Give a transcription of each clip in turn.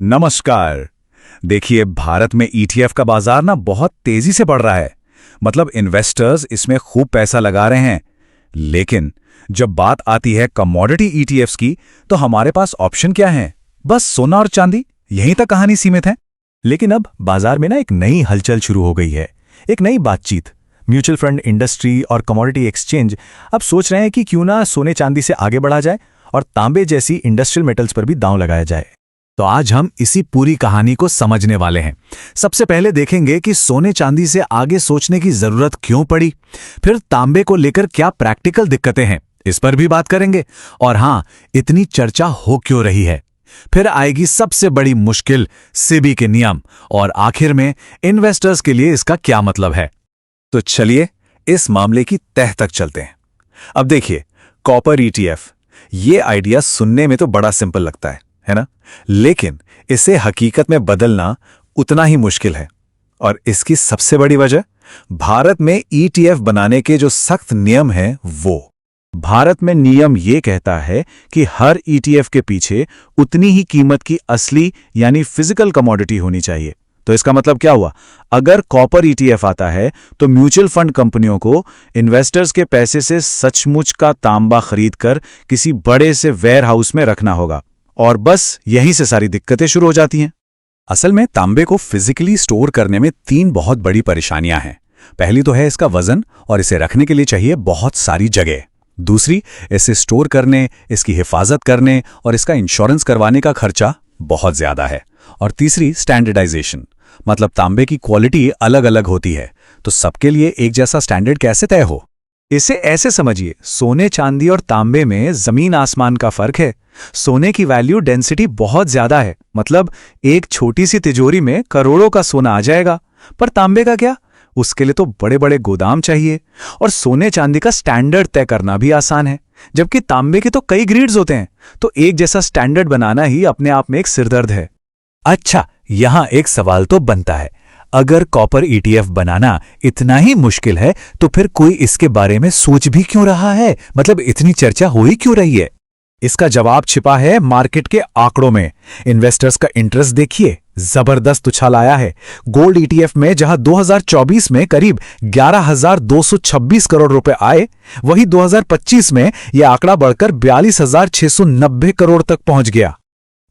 नमस्कार। देखिए, भारत में ईटीएफ का बाजार ना बहुत तेजी से बढ़ रहा है। मतलब इन्वेस्टर्स इसमें खूब पैसा लगा रहे हैं। लेकिन जब बात आती है कमोडिटी ईटीएफ्स की, तो हमारे पास ऑप्शन क्या है? बस सोना और चांदी, यहीं तक कहानी सीमित है। लेकिन अब बाजार में ना एक नई हलचल शुरू हो गई है, एक नई बातचीत। म्यूचुअल फंड इंडस्ट्री और कमोडिटी एक्सचेंज अब सोच रहे हैं कि क्यों ना सोने चांदी से आगे बढ़ा जाए और तांबे जैसी इंडस्ट्रियल मेटल्स पर भी दांव लगाया जाए। तो आज हम इसी पूरी कहानी को समझने वाले हैं। सबसे पहले देखेंगे कि सोने चांदी से आगे सोचने की जरूरत क्यों पड़ी, फिर तांबे को लेकर क्या प्रैक्टिकल दिक्कतें हैं, इस पर भी बात करेंगे। और हां, इतनी चर्चा हो क्यों रही है। फिर आएगी सबसे बड़ी मुश्किल, सेबी के नियम, और आखिर में इन्वेस्टर्स के लिए इसका क्या मतलब है। तो चलिए इस मामले की तह तक चलते हैं। अब देखिए, कॉपर ईटीएफ, ये आइडिया सुनने में तो बड़ा सिंपल लगता है ना? लेकिन इसे हकीकत में बदलना उतना ही मुश्किल है। और इसकी सबसे बड़ी वजह, भारत में ईटीएफ बनाने के जो सख्त नियम हैं वो। भारत में नियम ये कहता है कि हर ईटीएफ के पीछे उतनी ही कीमत की असली यानी फिजिकल कमोडिटी होनी चाहिए। तो इसका मतलब क्या हुआ? अगर कॉपर ईटीएफ आता है तो म्यूचुअल फंड कंपनियों को इन्वेस्टर्स के पैसे से सचमुच का तांबा खरीदकर किसी बड़े से वेयर हाउस में रखना होगा। और बस यहीं से सारी दिक्कतें शुरू हो जाती हैं। असल में तांबे को फिजिकली स्टोर करने में तीन बहुत बड़ी परेशानियां हैं। पहली तो है इसका वजन, और इसे रखने के लिए चाहिए बहुत सारी जगह। दूसरी, इसे स्टोर करने, इसकी हिफाजत करने और इसका इंश्योरेंस करवाने का खर्चा बहुत ज्यादा है। और तीसरी, स्टैंडर्डाइजेशन, मतलब तांबे की क्वालिटी अलग अलग होती है, तो सबके लिए एक जैसा स्टैंडर्ड कैसे तय हो। इसे ऐसे समझिए, सोने चांदी और तांबे में जमीन आसमान का फर्क है। सोने की वैल्यू डेंसिटी बहुत ज्यादा है, मतलब एक छोटी सी तिजोरी में करोड़ों का सोना आ जाएगा। पर तांबे का क्या? उसके लिए तो बड़े बड़े गोदाम चाहिए। और सोने चांदी का स्टैंडर्ड तय करना भी आसान है, जबकि तांबे के तो कई ग्रेड्स होते हैं। तो एक जैसा स्टैंडर्ड बनाना ही अपने आप में एक सिरदर्द है। अच्छा, यहां एक सवाल तो बनता है, अगर कॉपर ईटीएफ बनाना इतना ही मुश्किल है तो फिर कोई इसके बारे में सोच भी क्यों रहा है? मतलब इतनी चर्चा हो ही क्यों रही है? इसका जवाब छिपा है मार्केट के आंकड़ों में। इन्वेस्टर्स का इंटरेस्ट देखिए, जबरदस्त उछाल आया है। गोल्ड ईटीएफ में जहां 2024 में करीब 11,226 करोड़ रुपए आए, वहीं 2025 में यह आंकड़ा बढ़कर 42,690 करोड़ तक पहुंच गया।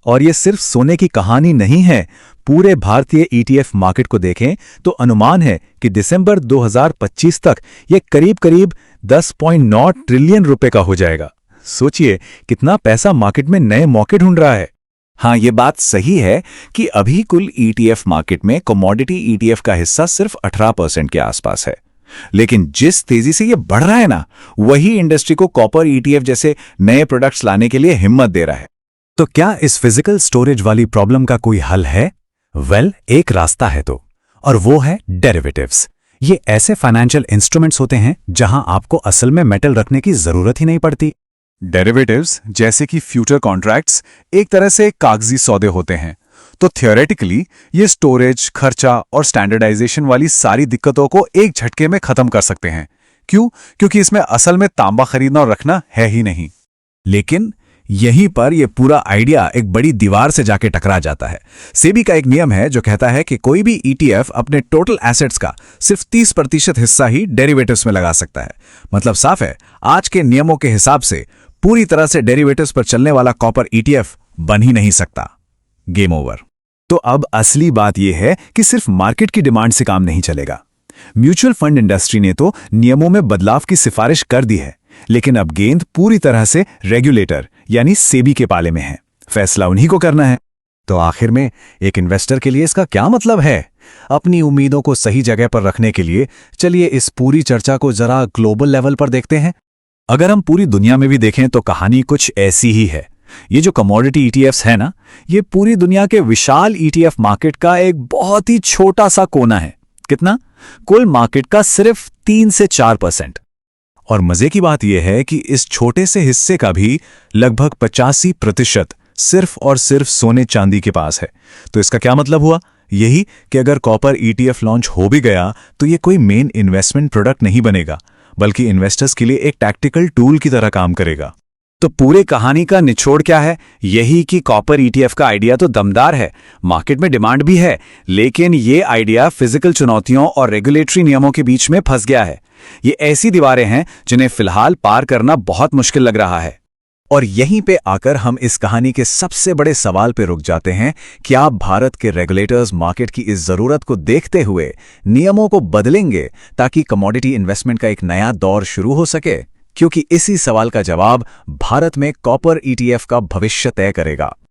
और यह सिर्फ सोने की कहानी नहीं है। पूरे भारतीय ईटीएफ मार्केट को देखें तो अनुमान है कि दिसंबर 2025 तक यह करीब करीब 10.9 ट्रिलियन रुपए का हो जाएगा। सोचिए कितना पैसा मार्केट में नए मौके ढूंढ रहा है। हाँ, ये बात सही है कि अभी कुल ईटीएफ मार्केट में कमोडिटी ईटीएफ का हिस्सा सिर्फ 18% के आसपास है। लेकिन जिस तेजी से ये बढ़ रहा है ना, वही इंडस्ट्री को कॉपर ईटीएफ जैसे नए प्रोडक्ट्स लाने के लिए हिम्मत दे रहा है। तो क्या इस फिजिकल स्टोरेज वाली प्रॉब्लम का कोई हल है? एक रास्ता है तो, और वो है डेरिवेटिव्स। ये ऐसे फाइनेंशियल इंस्ट्रूमेंट्स होते हैं जहां आपको असल में मेटल रखने की जरूरत ही नहीं पड़ती। डेरिवेटिव्स, जैसे कि फ्यूचर कॉन्ट्रैक्ट्स, एक तरह से कागजी सौदे होते हैं। तो थियोरेटिकली ये स्टोरेज, खर्चा और स्टैंडर्डाइजेशन वाली सारी दिक्कतों को एक झटके में खत्म कर सकते हैं। क्यों? क्योंकि इसमें असल में तांबा खरीदना और रखना है ही नहीं। लेकिन यहीं पर यह पूरा आइडिया एक बड़ी दीवार से जाके टकरा जाता है। सेबी का एक नियम है जो कहता है कि कोई भी ईटीएफ अपने टोटल एसेट्स का सिर्फ 30% हिस्सा ही डेरिवेटिव्स में लगा सकता है। मतलब साफ है, आज के नियमों के हिसाब से पूरी तरह से डेरिवेटिव्स पर चलने वाला कॉपर ईटीएफ बन ही नहीं सकता। Game over. तो अब असली बात यह है कि सिर्फ मार्केट की डिमांड से काम नहीं चलेगा। म्यूचुअल फंड इंडस्ट्री ने तो नियमों में बदलाव की सिफारिश कर दी है, लेकिन अब गेंद पूरी तरह से रेगुलेटर यानी सेबी के पाले में है। फैसला उन्हीं को करना है। तो आखिर में एक इन्वेस्टर के लिए इसका क्या मतलब है? अपनी उम्मीदों को सही जगह पर रखने के लिए चलिए इस पूरी चर्चा को जरा ग्लोबल लेवल पर देखते हैं। अगर हम पूरी दुनिया में भी देखें तो कहानी कुछ ऐसी ही है। ये जो कमोडिटी ईटीएफ्स है ना, ये पूरी दुनिया के विशाल ईटीएफ मार्केट का एक बहुत ही छोटा सा कोना है। कितना? कुल मार्केट का सिर्फ 3 से 4%। और मजे की बात यह है कि इस छोटे से हिस्से का भी लगभग 85% सिर्फ और सिर्फ सोने चांदी के पास है। तो इसका क्या मतलब हुआ? यही कि अगर कॉपर ईटीएफ लॉन्च हो भी गया तो ये कोई मेन इन्वेस्टमेंट प्रोडक्ट नहीं बनेगा, बल्कि इन्वेस्टर्स के लिए एक टैक्टिकल टूल की तरह काम करेगा। तो पूरे कहानी का निचोड़ क्या है? यही कि कॉपर ईटीएफ का आइडिया तो दमदार है, मार्केट में डिमांड भी है, लेकिन ये आइडिया फिजिकल चुनौतियों और रेगुलेटरी नियमों के बीच में फंस गया है। ये ऐसी दीवारें हैं जिन्हें फिलहाल पार करना बहुत मुश्किल लग रहा है। और यहीं पे आकर हम इस कहानी के सबसे बड़े सवाल पे रुक जाते हैं कि आप भारत के रेगुलेटर्स मार्केट की इस जरूरत को देखते हुए नियमों को बदलेंगे ताकि कमोडिटी इन्वेस्टमेंट का एक नया दौर शुरू हो सके, क्योंकि इसी सवाल का जवाब भारत में कॉपर ईटीएफ का भविष्य तय करेगा।